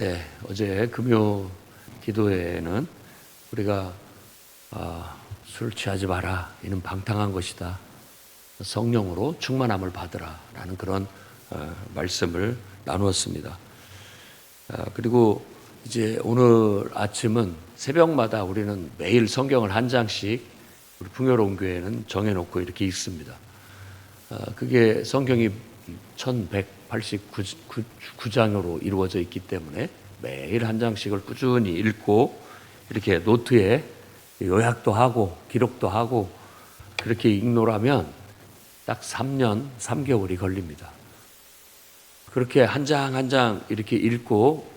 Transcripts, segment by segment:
네, 어제 금요 기도회에는 우리가 술 취하지 마라, 이는 방탕한 것이다, 성령으로 충만함을 받으라 라는 그런 말씀을 나누었습니다. 그리고 이제 오늘 아침은 새벽마다 우리는 매일 성경을 한 장씩 우리 풍요로운 교회는 정해놓고 이렇게 읽습니다. 그게 성경이 1189장으로 이루어져 있기 때문에 매일 한 장씩을 꾸준히 읽고 이렇게 노트에 요약도 하고 기록도 하고 그렇게 읽노라면 딱 3년 3개월이 걸립니다. 그렇게 한 장 한 장 이렇게 읽고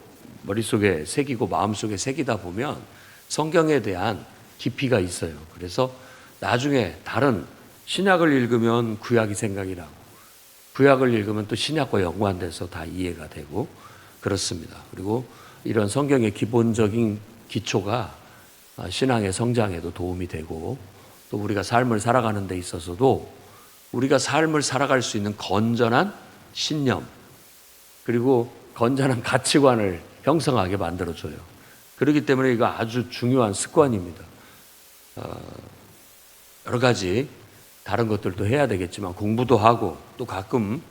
머릿속에 새기고 마음속에 새기다 보면 성경에 대한 깊이가 있어요. 그래서 나중에 다른 신약을 읽으면 구약이 생각이 나고 구약을 읽으면 또 신약과 연관돼서 다 이해가 되고 그렇습니다. 그리고 이런 성경의 기본적인 기초가 신앙의 성장에도 도움이 되고 또 우리가 삶을 살아가는 데 있어서도 우리가 삶을 살아갈 수 있는 건전한 신념 그리고 건전한 가치관을 형성하게 만들어줘요. 그렇기 때문에 이거 아주 중요한 습관입니다. 여러 가지 다른 것들도 해야 되겠지만 공부도 하고 또 가끔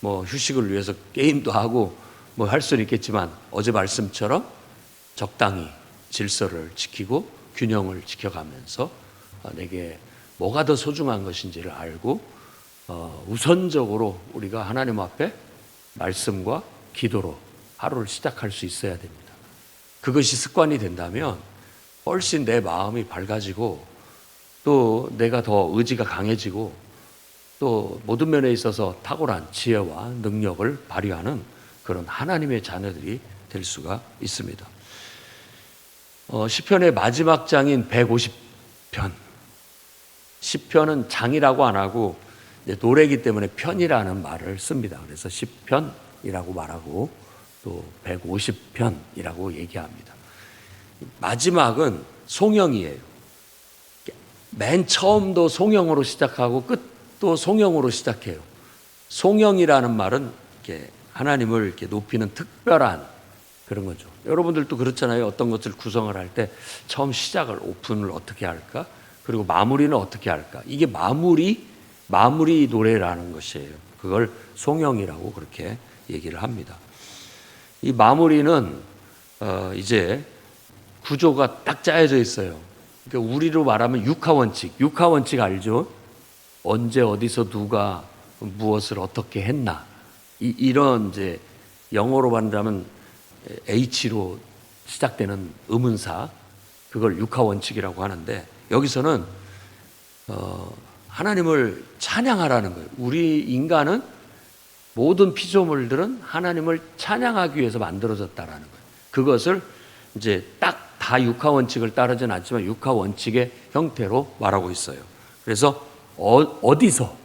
뭐 휴식을 위해서 게임도 하고 뭐 할 수는 있겠지만 어제 말씀처럼 적당히 질서를 지키고 균형을 지켜가면서 내게 뭐가 더 소중한 것인지를 알고 우선적으로 우리가 하나님 앞에 말씀과 기도로 하루를 시작할 수 있어야 됩니다. 그것이 습관이 된다면 훨씬 내 마음이 밝아지고 또 내가 더 의지가 강해지고 또 모든 면에 있어서 탁월한 지혜와 능력을 발휘하는 그런 하나님의 자녀들이 될 수가 있습니다. 시편의 마지막 장인 150편. 시편은 장이라고 안 하고 이제 노래이기 때문에 편이라는 말을 씁니다. 그래서 시편이라고 말하고 또 150편이라고 얘기합니다. 마지막은 송영이에요. 맨 처음도 송영으로 시작하고 끝도 송영으로 시작해요. 송영이라는 말은 이렇게 하나님을 이렇게 높이는 특별한 그런 거죠. 여러분들도 그렇잖아요. 어떤 것을 구성을 할 때 처음 시작을 오픈을 어떻게 할까? 그리고 마무리는 어떻게 할까? 이게 마무리 노래라는 것이에요. 그걸 송영이라고 그렇게 얘기를 합니다. 이 마무리는 이제 구조가 딱 짜여져 있어요. 그러니까 우리로 말하면 육하원칙 알죠? 언제 어디서 누가 무엇을 어떻게 했나 이런 이제 영어로 말하자면 H로 시작되는 의문사 그걸 육하원칙이라고 하는데 여기서는 하나님을 찬양하라는 거예요. 우리 인간은 모든 피조물들은 하나님을 찬양하기 위해서 만들어졌다라는 거예요. 그것을 이제 딱 다 육하원칙을 따르진 않지만 육하원칙의 형태로 말하고 있어요. 그래서 어디서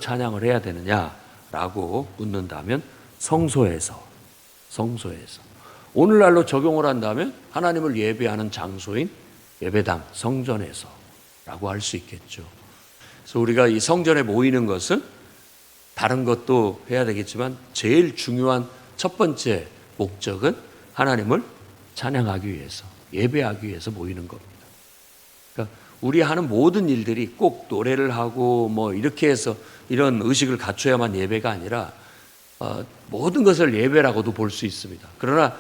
찬양을 해야 되느냐라고 묻는다면 성소에서 오늘날로 적용을 한다면 하나님을 예배하는 장소인 예배당 성전에서라고 할 수 있겠죠. 그래서 우리가 이 성전에 모이는 것은 다른 것도 해야 되겠지만 제일 중요한 첫 번째 목적은 하나님을 찬양하기 위해서 예배하기 위해서 모이는 겁니다. 그러니까 우리 하는 모든 일들이 꼭 노래를 하고 뭐 이렇게 해서 이런 의식을 갖춰야만 예배가 아니라 모든 것을 예배라고도 볼 수 있습니다. 그러나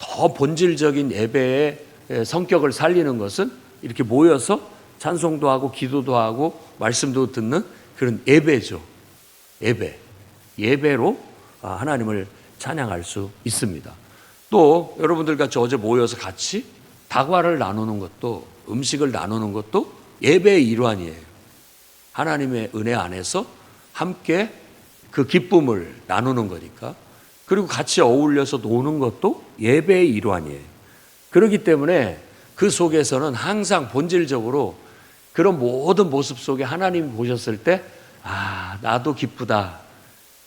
더 본질적인 예배의 성격을 살리는 것은 이렇게 모여서 찬송도 하고 기도도 하고 말씀도 듣는 그런 예배죠. 예배로 하나님을 찬양할 수 있습니다. 또 여러분들 같이 어제 모여서 같이 다과를 나누는 것도 음식을 나누는 것도 예배의 일환이에요. 하나님의 은혜 안에서 함께 그 기쁨을 나누는 거니까. 그리고 같이 어울려서 노는 것도 예배의 일환이에요. 그렇기 때문에 그 속에서는 항상 본질적으로 그런 모든 모습 속에 하나님이 보셨을 때 나도 기쁘다.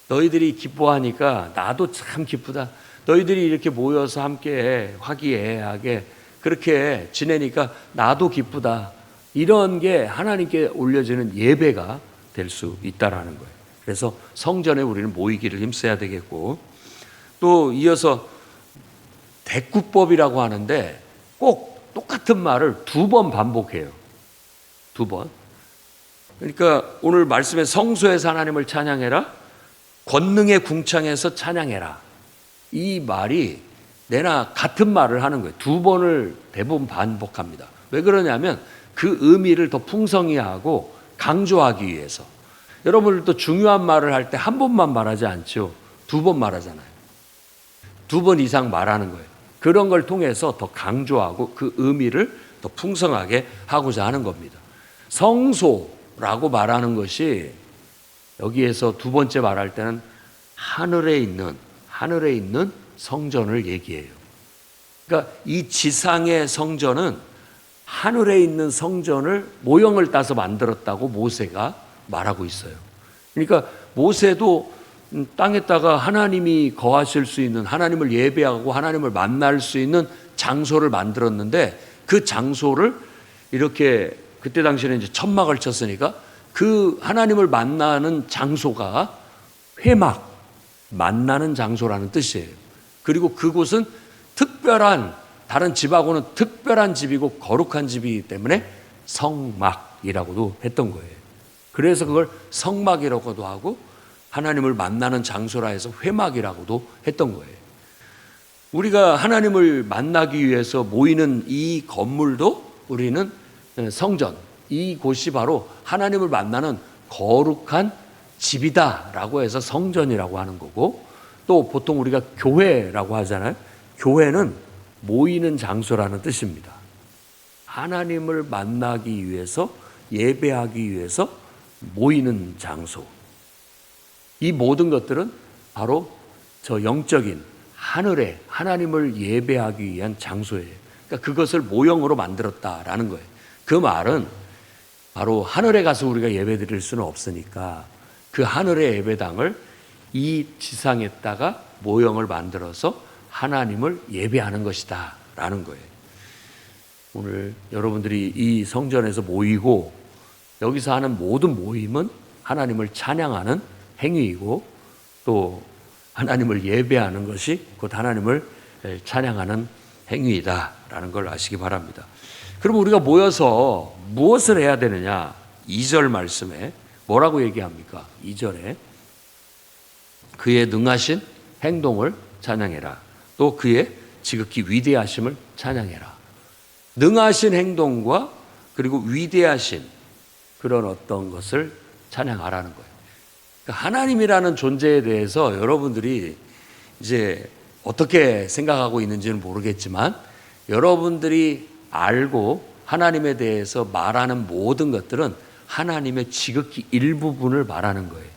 너희들이 기뻐하니까 나도 참 기쁘다. 너희들이 이렇게 모여서 함께 화기애애하게 그렇게 지내니까 나도 기쁘다. 이런 게 하나님께 올려지는 예배가 될 수 있다라는 거예요. 그래서 성전에 우리는 모이기를 힘써야 되겠고 또 이어서 대꾸법이라고 하는데 꼭 똑같은 말을 2번 반복해요. 2번. 그러니까 오늘 말씀에 성소에서 하나님을 찬양해라, 권능의 궁창에서 찬양해라. 이 말이 내나 같은 말을 하는 거예요. 2번을 대부분 반복합니다. 왜 그러냐면 그 의미를 더 풍성히 하고 강조하기 위해서. 여러분들도 중요한 말을 할 때 한 번만 말하지 않죠. 2번 말하잖아요. 2번 이상 말하는 거예요. 그런 걸 통해서 더 강조하고 그 의미를 더 풍성하게 하고자 하는 겁니다. 성소라고 말하는 것이 여기에서 2번째 말할 때는 하늘에 있는 성전을 얘기해요. 그러니까 이 지상의 성전은 하늘에 있는 성전을 모형을 따서 만들었다고 모세가 말하고 있어요. 그러니까 모세도 땅에다가 하나님이 거하실 수 있는, 하나님을 예배하고 하나님을 만날 수 있는 장소를 만들었는데 그 장소를 이렇게 그때 당시에는 이제 천막을 쳤으니까 그 하나님을 만나는 장소가 회막, 만나는 장소라는 뜻이에요. 그리고 그곳은 특별한, 다른 집하고는 특별한 집이고 거룩한 집이기 때문에 성막이라고도 했던 거예요. 그래서 그걸 성막이라고도 하고 하나님을 만나는 장소라 해서 회막이라고도 했던 거예요. 우리가 하나님을 만나기 위해서 모이는 이 건물도 우리는 성전, 이곳이 바로 하나님을 만나는 거룩한 집이다라고 해서 성전이라고 하는 거고, 또 보통 우리가 교회라고 하잖아요. 교회는 모이는 장소라는 뜻입니다. 하나님을 만나기 위해서, 예배하기 위해서 모이는 장소. 이 모든 것들은 바로 저 영적인 하늘에 하나님을 예배하기 위한 장소예요. 그러니까 그것을 모형으로 만들었다라는 거예요. 그 말은 바로 하늘에 가서 우리가 예배 드릴 수는 없으니까 그 하늘의 예배당을 이 지상에다가 모형을 만들어서 하나님을 예배하는 것이다 라는 거예요. 오늘 여러분들이 이 성전에서 모이고 여기서 하는 모든 모임은 하나님을 찬양하는 행위이고 또 하나님을 예배하는 것이 곧 하나님을 찬양하는 행위이다라는 걸 아시기 바랍니다. 그럼 우리가 모여서 무엇을 해야 되느냐? 2절 말씀에 뭐라고 얘기합니까? 2절에 그의 능하신 행동을 찬양해라. 또 그의 지극히 위대하심을 찬양해라. 능하신 행동과 그리고 위대하신 그런 어떤 것을 찬양하라는 거예요. 그러니까 하나님이라는 존재에 대해서 여러분들이 이제 어떻게 생각하고 있는지는 모르겠지만 여러분들이 알고 하나님에 대해서 말하는 모든 것들은 하나님의 지극히 일부분을 말하는 거예요.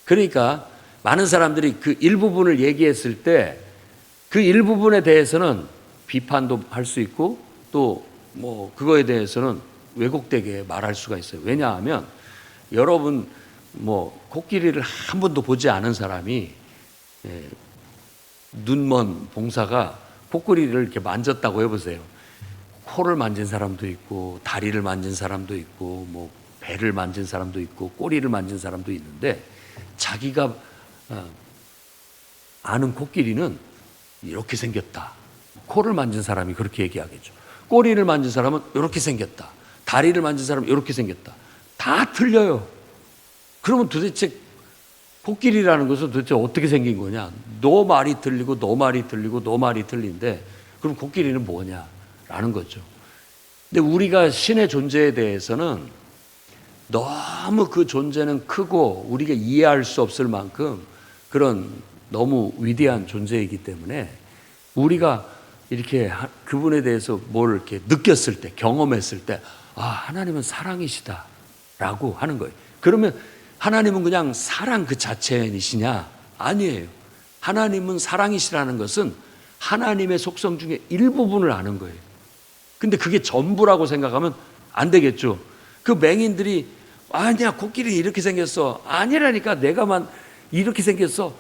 그러니까 많은 사람들이 그 일부분을 얘기했을 때 그 일부분에 대해서는 비판도 할 수 있고 또 뭐 그거에 대해서는 왜곡되게 말할 수가 있어요. 왜냐하면 여러분 뭐 코끼리를 한 번도 보지 않은 사람이 눈먼 봉사가 코끼리를 이렇게 만졌다고 해보세요. 코를 만진 사람도 있고 다리를 만진 사람도 있고 뭐 배를 만진 사람도 있고 꼬리를 만진 사람도 있는데 자기가 아는 코끼리는 이렇게 생겼다. 코를 만진 사람이 그렇게 얘기하겠죠. 꼬리를 만진 사람은 이렇게 생겼다. 다리를 만진 사람은 이렇게 생겼다. 다 틀려요. 그러면 도대체 코끼리라는 것은 도대체 어떻게 생긴 거냐? 너 말이 틀리고 너 말이 틀리고 너 말이 틀린데 그럼 코끼리는 뭐냐? 라는 거죠. 근데 우리가 신의 존재에 대해서는 너무 그 존재는 크고 우리가 이해할 수 없을 만큼 그런 너무 위대한 존재이기 때문에 우리가 이렇게 그분에 대해서 뭘 이렇게 느꼈을 때, 경험했을 때, 아, 하나님은 사랑이시다 라고 하는 거예요. 그러면 하나님은 그냥 사랑 그 자체이시냐? 아니에요. 하나님은 사랑이시라는 것은 하나님의 속성 중에 일부분을 아는 거예요. 근데 그게 전부라고 생각하면 안 되겠죠. 그 맹인들이 아니야, 코끼리 이렇게 생겼어. 아니라니까, 내가만 이렇게 생겼어.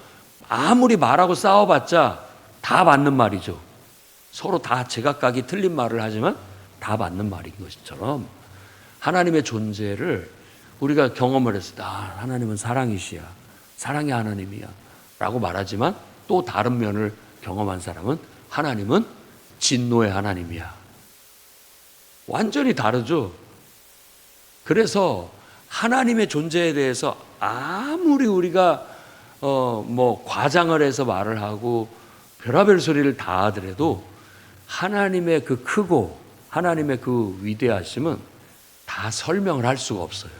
아무리 말하고 싸워봤자 다 맞는 말이죠. 서로 다 제각각이 틀린 말을 하지만 다 맞는 말인 것처럼 하나님의 존재를 우리가 경험을 했을 때 하나님은 사랑이시야. 사랑의 하나님이야. 라고 말하지만 또 다른 면을 경험한 사람은 하나님은 진노의 하나님이야. 완전히 다르죠. 그래서 하나님의 존재에 대해서 아무리 우리가 과장을 해서 말을 하고 별의별 소리를 다 하더라도 하나님의 그 크고 하나님의 그 위대하심은 다 설명을 할 수가 없어요.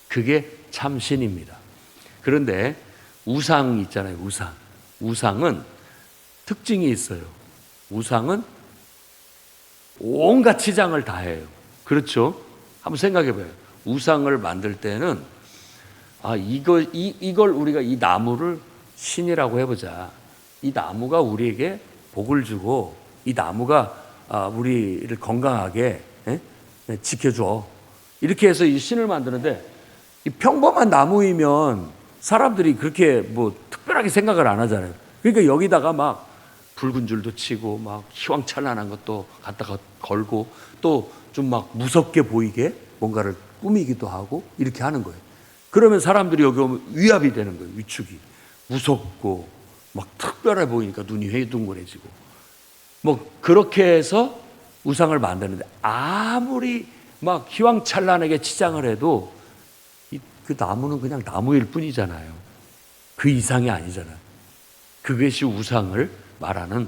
그게 참 신입니다. 그런데 우상 있잖아요. 우상은 특징이 있어요. 우상은 온갖 치장을 다 해요. 그렇죠? 한번 생각해 봐요. 우상을 만들 때는 이걸 우리가 이 나무를 신이라고 해보자. 이 나무가 우리에게 복을 주고 이 나무가 우리를 건강하게 지켜줘. 이렇게 해서 이 신을 만드는데 이 평범한 나무이면 사람들이 그렇게 특별하게 생각을 안 하잖아요. 그러니까 여기다가 막 붉은 줄도 치고 막 희왕찬란한 것도 갖다가 걸고 또 좀 막 무섭게 보이게 뭔가를 꾸미기도 하고 이렇게 하는 거예요. 그러면 사람들이 여기 오면 위압이 되는 거예요. 위축이. 무섭고 막 특별해 보이니까 눈이 회둥근해지고 그렇게 해서 우상을 만드는데 아무리 막 희왕찬란하게 치장을 해도 그 나무는 그냥 나무일 뿐이잖아요. 그 이상이 아니잖아요. 그것이 우상을 말하는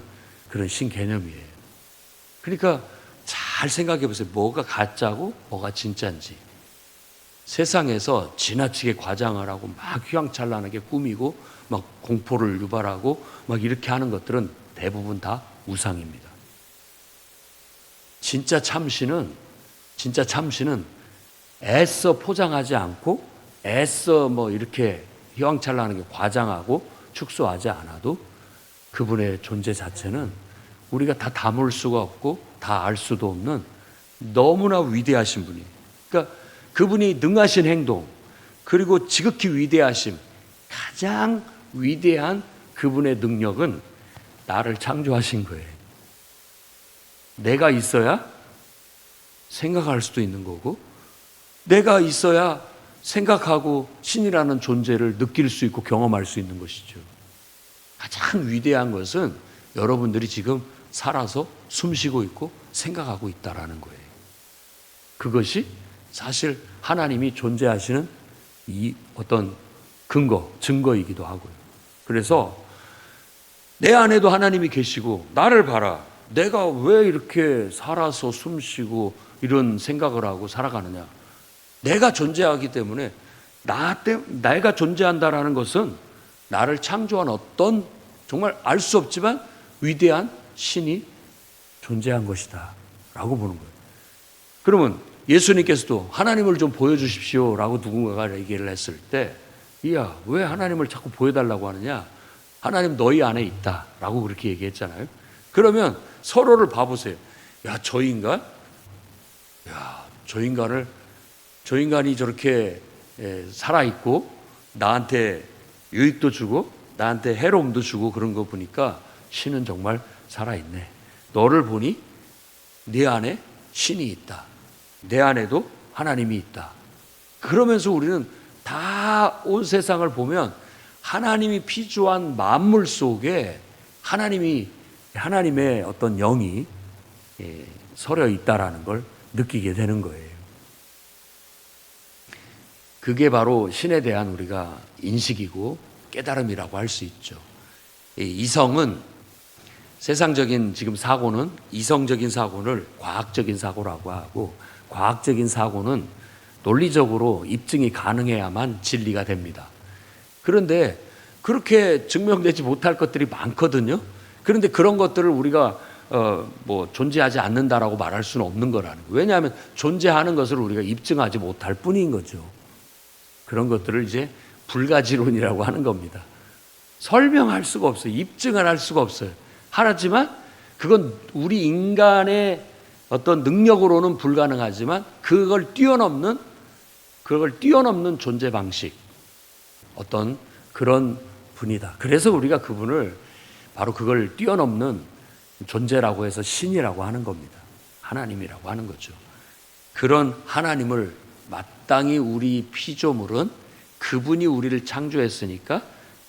그런 신개념이에요. 그러니까 잘 생각해 보세요. 뭐가 가짜고 뭐가 진짜인지. 세상에서 지나치게 과장을 하고 막 휘황찬란하게 꾸미고 막 공포를 유발하고 막 이렇게 하는 것들은 대부분 다 우상입니다. 진짜 참신은 애써 포장하지 않고 애써 이렇게 휘황찬란하게 과장하고 축소하지 않아도 그분의 존재 자체는 우리가 다 담을 수가 없고 다 알 수도 없는 너무나 위대하신 분이에요. 그러니까 그분이 능하신 행동 그리고 지극히 위대하심, 가장 위대한 그분의 능력은 나를 창조하신 거예요. 내가 있어야 생각할 수도 있는 거고 내가 있어야 생각하고 신이라는 존재를 느낄 수 있고 경험할 수 있는 것이죠. 가장 위대한 것은 여러분들이 지금 살아서 숨쉬고 있고 생각하고 있다라는 거예요. 그것이 사실 하나님이 존재하시는 이 어떤 증거이기도 하고요. 그래서 내 안에도 하나님이 계시고 나를 봐라. 내가 왜 이렇게 살아서 숨쉬고 이런 생각을 하고 살아가느냐. 내가 존재하기 때문에 내가 존재한다라는 것은 나를 창조한 어떤 정말 알 수 없지만 위대한 신이 존재한 것이다 라고 보는 거예요. 그러면 예수님께서도 하나님을 좀 보여주십시오 라고 누군가가 얘기를 했을 때 이야 왜 하나님을 자꾸 보여달라고 하느냐. 하나님 너희 안에 있다 라고 그렇게 얘기했잖아요. 그러면 서로를 봐보세요. 저 인간이 저렇게 살아있고 나한테 유익도 주고 나한테 해로움도 주고 그런 거 보니까 신은 정말 살아있네. 너를 보니 네 안에 신이 있다. 내 안에도 하나님이 있다. 그러면서 우리는 다 온 세상을 보면 하나님이 피조한 만물 속에 하나님의 어떤 영이 서려 있다라는 걸 느끼게 되는 거예요. 그게 바로 신에 대한 우리가 인식이고 깨달음이라고 할 수 있죠. 이성은 세상적인 지금 사고는 이성적인 사고를 과학적인 사고라고 하고 과학적인 사고는 논리적으로 입증이 가능해야만 진리가 됩니다. 그런데 그렇게 증명되지 못할 것들이 많거든요. 그런데 그런 것들을 우리가 존재하지 않는다라고 말할 수는 없는 거라는 거예요. 왜냐하면 존재하는 것을 우리가 입증하지 못할 뿐인 거죠. 그런 것들을 이제 불가지론이라고 하는 겁니다. 설명할 수가 없어요. 입증을 할 수가 없어요. 하지만 그건 우리 인간의 어떤 능력으로는 불가능하지만 그걸 뛰어넘는 존재 방식, 어떤 그런 분이다. 그래서 우리가 그분을 바로 그걸 뛰어넘는 존재라고 해서 신이라고 하는 겁니다. 하나님이라고 하는 거죠. 그런 하나님을 마땅히 우리 피조물은 그분이 우리를 창조했으니까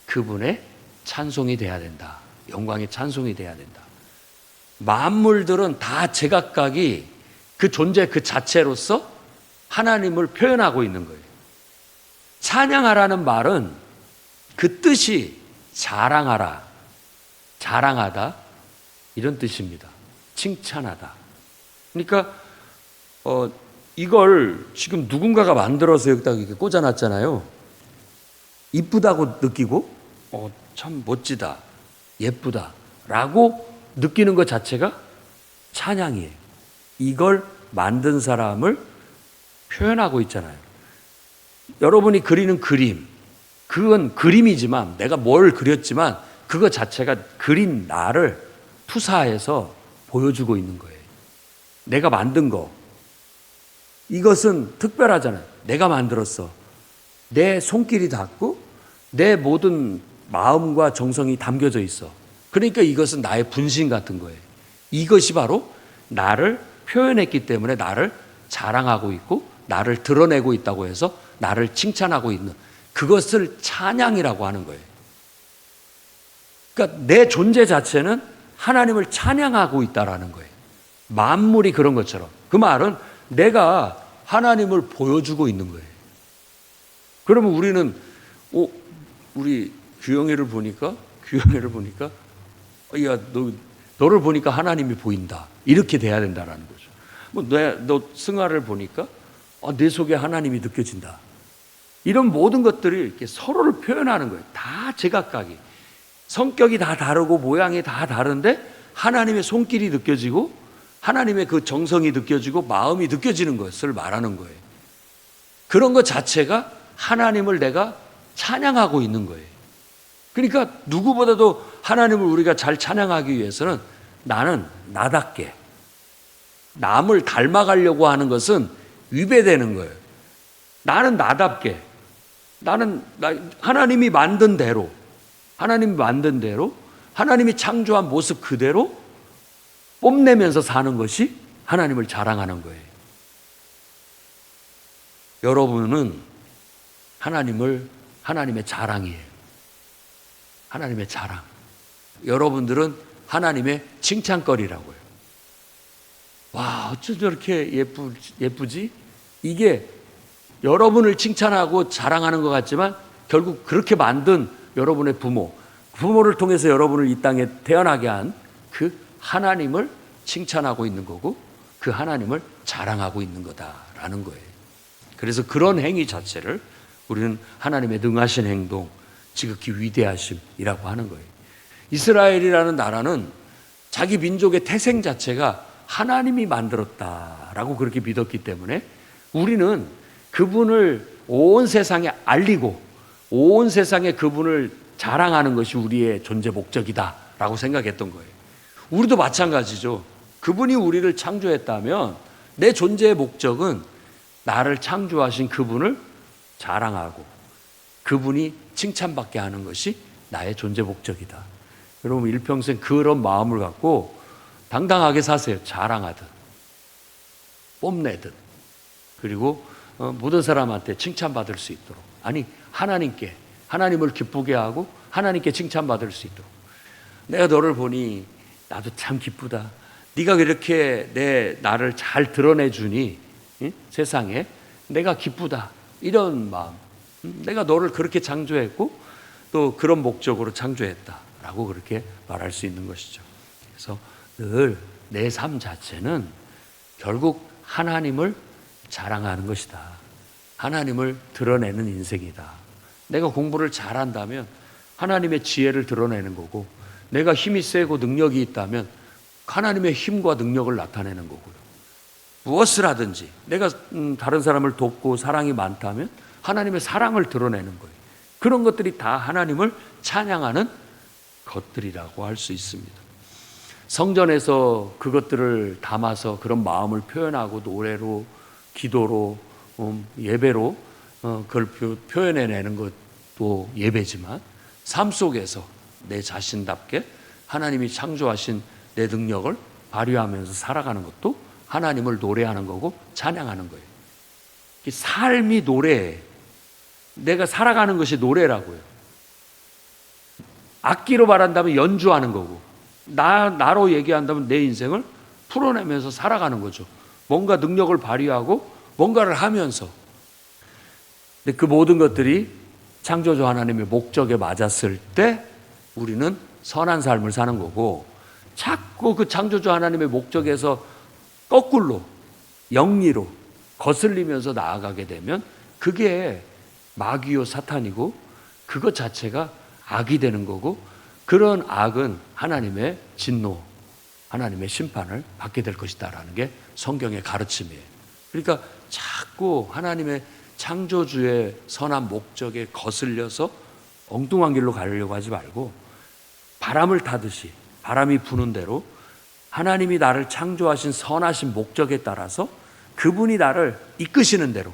그분의 찬송이 돼야 된다. 영광의 찬송이 돼야 된다. 만물들은 다 제각각이 그 존재 그 자체로서 하나님을 표현하고 있는 거예요. 찬양하라는 말은 그 뜻이 자랑하라, 자랑하다 이런 뜻입니다. 칭찬하다. 그러니까 이걸 지금 누군가가 만들어서 여기다가 이렇게 꽂아놨잖아요. 이쁘다고 느끼고 참 멋지다, 예쁘다 라고 느끼는 것 자체가 찬양이에요. 이걸 만든 사람을 표현하고 있잖아요. 여러분이 그리는 그림, 그건 그림이지만 내가 뭘 그렸지만 그거 자체가 그린 나를 투사해서 보여주고 있는 거예요. 내가 만든 거, 이것은 특별하잖아요. 내가 만들었어. 내 손길이 닿고 내 모든 마음과 정성이 담겨져 있어. 그러니까 이것은 나의 분신 같은 거예요. 이것이 바로 나를 표현했기 때문에 나를 자랑하고 있고 나를 드러내고 있다고 해서 나를 칭찬하고 있는, 그것을 찬양이라고 하는 거예요. 그러니까 내 존재 자체는 하나님을 찬양하고 있다라는 거예요. 만물이 그런 것처럼. 그 말은 내가 하나님을 보여주고 있는 거예요. 그러면 우리는 우리 규영이를 보니까 야, 너를 보니까 하나님이 보인다. 이렇게 돼야 된다라는 거죠. 너 승아를 보니까 내 속에 하나님이 느껴진다. 이런 모든 것들이 이렇게 서로를 표현하는 거예요. 다 제각각이. 성격이 다 다르고 모양이 다 다른데 하나님의 손길이 느껴지고 하나님의 그 정성이 느껴지고 마음이 느껴지는 것을 말하는 거예요. 그런 것 자체가 하나님을 내가 찬양하고 있는 거예요. 그러니까 누구보다도 하나님을 우리가 잘 찬양하기 위해서는 나는 나답게, 남을 닮아가려고 하는 것은 위배되는 거예요. 나는 나답게, 하나님이 만든 대로, 하나님이 창조한 모습 그대로 뽐내면서 사는 것이 하나님을 자랑하는 거예요. 여러분은 하나님의 자랑이에요. 하나님의 자랑. 여러분들은 하나님의 칭찬거리라고요. 와, 어쩜 저렇게 예쁘지? 이게 여러분을 칭찬하고 자랑하는 것 같지만 결국 그렇게 만든 여러분의 부모를 통해서 여러분을 이 땅에 태어나게 한 그 하나님을 칭찬하고 있는 거고 그 하나님을 자랑하고 있는 거다라는 거예요. 그래서 그런 행위 자체를 우리는 하나님의 능하신 행동, 지극히 위대하심이라고 하는 거예요. 이스라엘이라는 나라는 자기 민족의 태생 자체가 하나님이 만들었다라고 그렇게 믿었기 때문에 우리는 그분을 온 세상에 알리고 온 세상에 그분을 자랑하는 것이 우리의 존재 목적이다라고 생각했던 거예요. 우리도 마찬가지죠. 그분이 우리를 창조했다면 내 존재의 목적은 나를 창조하신 그분을 자랑하고 그분이 칭찬받게 하는 것이 나의 존재 목적이다. 여러분 일평생 그런 마음을 갖고 당당하게 사세요. 자랑하듯 뽐내듯 그리고 모든 사람한테 칭찬받을 수 있도록, 아니 하나님을 기쁘게 하고 하나님께 칭찬받을 수 있도록. 내가 너를 보니 나도 참 기쁘다. 네가 이렇게 나를 잘 드러내주니 세상에 내가 기쁘다. 이런 마음. 내가 너를 그렇게 창조했고 또 그런 목적으로 창조했다라고 그렇게 말할 수 있는 것이죠. 그래서 늘 내 삶 자체는 결국 하나님을 자랑하는 것이다. 하나님을 드러내는 인생이다. 내가 공부를 잘한다면 하나님의 지혜를 드러내는 거고, 내가 힘이 세고 능력이 있다면 하나님의 힘과 능력을 나타내는 거고요. 무엇을 하든지 내가 다른 사람을 돕고 사랑이 많다면 하나님의 사랑을 드러내는 거예요. 그런 것들이 다 하나님을 찬양하는 것들이라고 할 수 있습니다. 성전에서 그것들을 담아서 그런 마음을 표현하고 노래로, 기도로, 예배로 그걸 표현해내는 것도 예배지만 삶 속에서 내 자신답게 하나님이 창조하신 내 능력을 발휘하면서 살아가는 것도 하나님을 노래하는 거고 찬양하는 거예요. 삶이 노래예요. 내가 살아가는 것이 노래라고요. 악기로 말한다면 연주하는 거고, 나로 얘기한다면 내 인생을 풀어내면서 살아가는 거죠. 뭔가 능력을 발휘하고 뭔가를 하면서. 근데 그 모든 것들이 창조주 하나님의 목적에 맞았을 때 우리는 선한 삶을 사는 거고, 자꾸 그 창조주 하나님의 목적에서 거꾸로 영리로 거슬리면서 나아가게 되면 그게 마귀요 사탄이고 그것 자체가 악이 되는 거고, 그런 악은 하나님의 진노, 하나님의 심판을 받게 될 것이다라는 게 성경의 가르침이에요. 그러니까 자꾸 하나님의 창조주의 선한 목적에 거슬려서 엉뚱한 길로 가려고 하지 말고, 바람을 타듯이 바람이 부는 대로 하나님이 나를 창조하신 선하신 목적에 따라서 그분이 나를 이끄시는 대로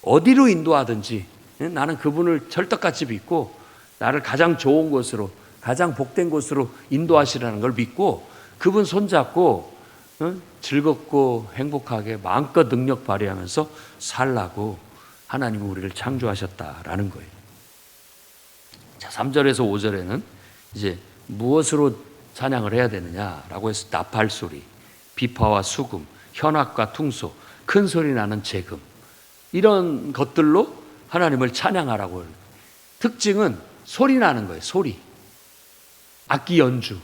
어디로 인도하든지 나는 그분을 철떡같이 믿고 나를 가장 좋은 곳으로, 가장 복된 곳으로 인도하시라는 걸 믿고 그분 손잡고 즐겁고 행복하게 마음껏 능력 발휘하면서 살라고 하나님이 우리를 창조하셨다라는 거예요. 자, 3절에서 5절에는 이제 무엇으로 찬양을 해야 되느냐라고 해서 나팔 소리, 비파와 수금, 현악과 퉁소, 큰 소리 나는 재금, 이런 것들로 하나님을 찬양하라고 해요. 특징은 소리 나는 거예요. 소리, 악기 연주,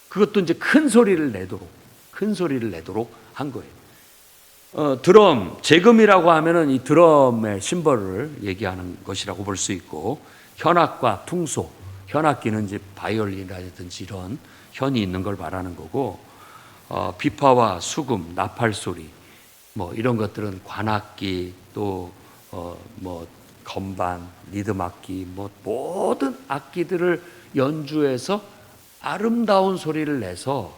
그것도 이제 큰 소리를 내도록 한 거예요. 드럼, 재금이라고 하면은 이 드럼의 심벌을 얘기하는 것이라고 볼 수 있고, 현악과 퉁소, 현악기는 이제 바이올린이라든지 이런 현이 있는 걸 말하는 거고, 비파와 수금, 나팔 소리, 뭐 이런 것들은 관악기, 또 뭐 건반, 리듬 악기, 뭐 모든 악기들을 연주해서 아름다운 소리를 내서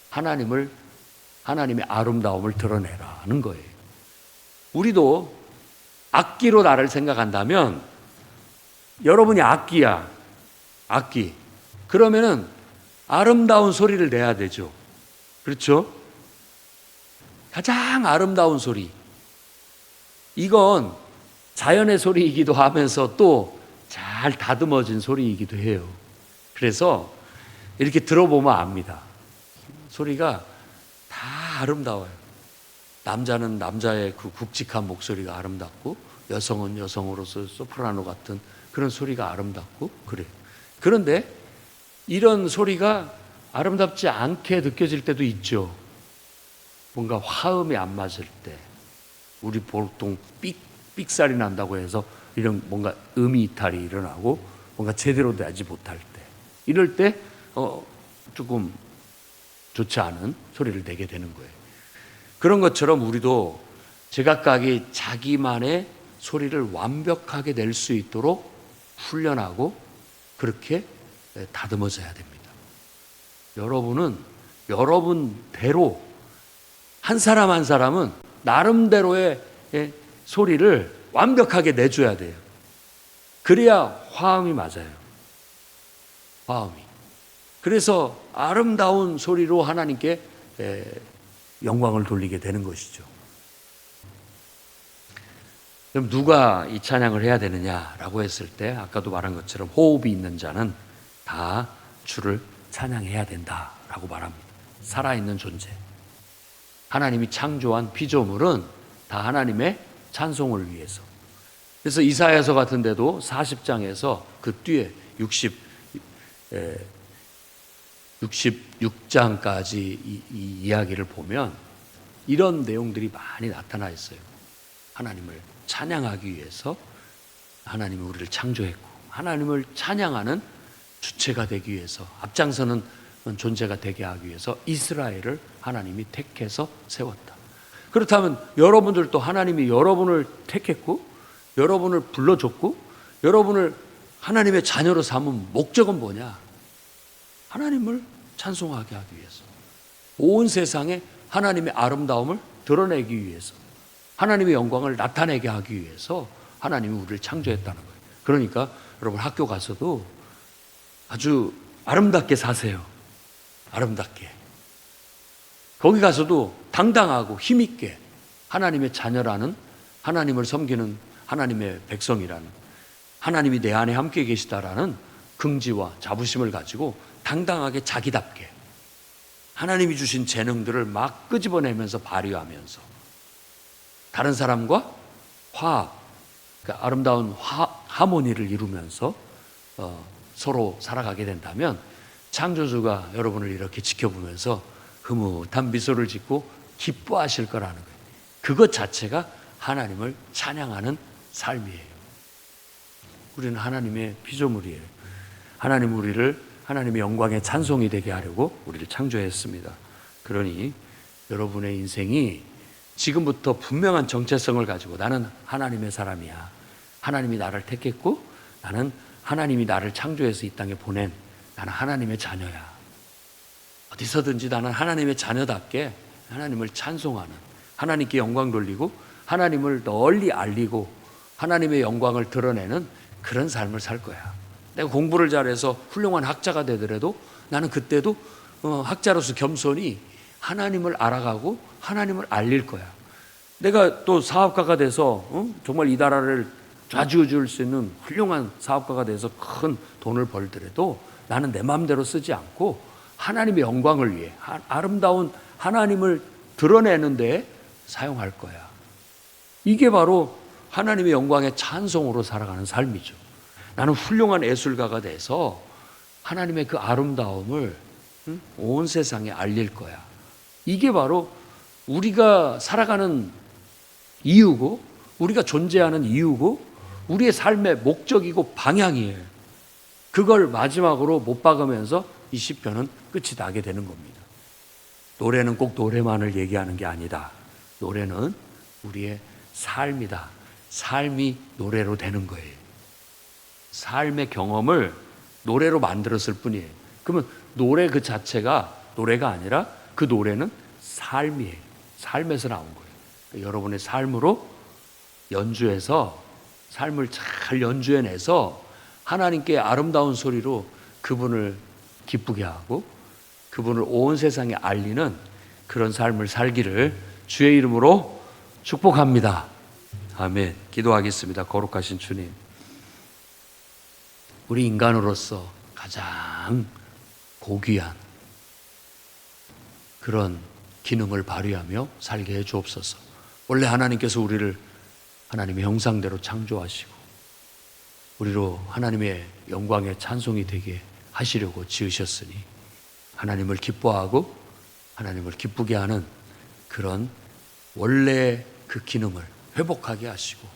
하나님의 아름다움을 드러내라는 거예요. 우리도 악기로 나를 생각한다면, 여러분이 악기야, 악기. 그러면은 아름다운 소리를 내야 되죠. 그렇죠? 가장 아름다운 소리. 이건 자연의 소리이기도 하면서 또 잘 다듬어진 소리이기도 해요. 그래서 이렇게 들어보면 압니다. 소리가 다 아름다워요. 남자는 남자의 그 굵직한 목소리가 아름답고, 여성은 여성으로서 소프라노 같은 그런 소리가 아름답고 그래요. 그런데 이런 소리가 아름답지 않게 느껴질 때도 있죠. 뭔가 화음이 안 맞을 때, 우리 보통 삑삑살이 난다고 해서 이런 뭔가 음이 이탈이 일어나고 뭔가 제대로 되지 못할 때, 이럴 때 조금 좋지 않은 소리를 내게 되는 거예요. 그런 것처럼 우리도 제각각이 자기만의 소리를 완벽하게 낼 수 있도록 훈련하고 그렇게 다듬어져야 됩니다. 여러분은 여러분대로, 한 사람 한 사람은 나름대로의 소리를 완벽하게 내줘야 돼요. 그래야 화음이 맞아요. 화음이. 그래서 아름다운 소리로 하나님께 영광을 돌리게 되는 것이죠. 그럼 누가 이 찬양을 해야 되느냐라고 했을 때, 아까도 말한 것처럼 호흡이 있는 자는 다 주를 찬양해야 된다라고 말합니다. 살아있는 존재, 하나님이 창조한 피조물은 다 하나님의 찬송을 위해서. 그래서 이사야서 같은 데도 40장에서 그 뒤에 66장까지 이 이야기를 보면 이런 내용들이 많이 나타나 있어요. 하나님을 찬양하기 위해서 하나님이 우리를 창조했고, 하나님을 찬양하는 주체가 되기 위해서, 앞장서는 존재가 되게 하기 위해서 이스라엘을 하나님이 택해서 세웠다. 그렇다면 여러분들도 하나님이 여러분을 택했고 여러분을 불러줬고 여러분을 하나님의 자녀로 삼은 목적은 뭐냐? 하나님을 찬송하게 하기 위해서, 온 세상에 하나님의 아름다움을 드러내기 위해서, 하나님의 영광을 나타내게 하기 위해서 하나님이 우리를 창조했다는 거예요. 그러니까 여러분 학교 가서도 아주 아름답게 사세요. 아름답게. 거기 가서도 당당하고 힘있게 하나님의 자녀라는, 하나님을 섬기는 하나님의 백성이라는, 하나님이 내 안에 함께 계시다라는 긍지와 자부심을 가지고 당당하게 자기답게 하나님이 주신 재능들을 막 끄집어내면서 발휘하면서 다른 사람과 화합, 그러니까 아름다운 하모니를 이루면서 서로 살아가게 된다면 창조주가 여러분을 이렇게 지켜보면서 흐뭇한 미소를 짓고 기뻐하실 거라는 거예요. 그것 자체가 하나님을 찬양하는 삶이에요. 우리는 하나님의 피조물이에요. 하나님 우리를 하나님의 영광의 찬송이 되게 하려고 우리를 창조했습니다. 그러니 여러분의 인생이 지금부터 분명한 정체성을 가지고 나는 하나님의 사람이야. 하나님이 나를 택했고 나는 하나님이 나를 창조해서 이 땅에 보낸 나는 하나님의 자녀야. 어디서든지 나는 하나님의 자녀답게 하나님을 찬송하는, 하나님께 영광 돌리고 하나님을 널리 알리고 하나님의 영광을 드러내는 그런 삶을 살 거야. 내가 공부를 잘해서 훌륭한 학자가 되더라도 나는 그때도 학자로서 겸손히 하나님을 알아가고 하나님을 알릴 거야. 내가 또 사업가가 돼서 정말 이 나라를 좌지우지할 수 있는 훌륭한 사업가가 돼서 큰 돈을 벌더라도 나는 내 마음대로 쓰지 않고 하나님의 영광을 위해 아름다운 하나님을 드러내는 데 사용할 거야. 이게 바로 하나님의 영광의 찬송으로 살아가는 삶이죠. 나는 훌륭한 예술가가 돼서 하나님의 그 아름다움을 온 세상에 알릴 거야. 이게 바로 우리가 살아가는 이유고 우리가 존재하는 이유고 우리의 삶의 목적이고 방향이에요. 그걸 마지막으로 못 박으면서 이 시편은 끝이 나게 되는 겁니다. 노래는 꼭 노래만을 얘기하는 게 아니다. 노래는 우리의 삶이다. 삶이 노래로 되는 거예요. 삶의 경험을 노래로 만들었을 뿐이에요. 그러면 노래 그 자체가 노래가 아니라 그 노래는 삶이에요. 삶에서 나온 거예요. 여러분의 삶으로 연주해서 삶을 잘 연주해내서 하나님께 아름다운 소리로 그분을 기쁘게 하고 그분을 온 세상에 알리는 그런 삶을 살기를 주의 이름으로 축복합니다. 아멘. 기도하겠습니다. 거룩하신 주님, 우리 인간으로서 가장 고귀한 그런 기능을 발휘하며 살게 해 주옵소서. 원래 하나님께서 우리를 하나님의 형상대로 창조하시고 우리로 하나님의 영광의 찬송이 되게 하시려고 지으셨으니 하나님을 기뻐하고 하나님을 기쁘게 하는 그런 원래 그 기능을 회복하게 하시고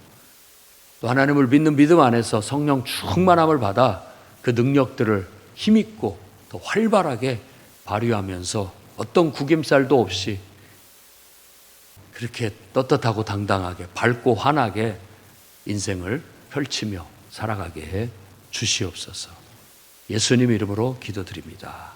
또 하나님을 믿는 믿음 안에서 성령 충만함을 받아 그 능력들을 힘있고 더 활발하게 발휘하면서 어떤 구김살도 없이 그렇게 떳떳하고 당당하게 밝고 환하게 인생을 펼치며 살아가게 해 주시옵소서. 예수님 이름으로 기도드립니다.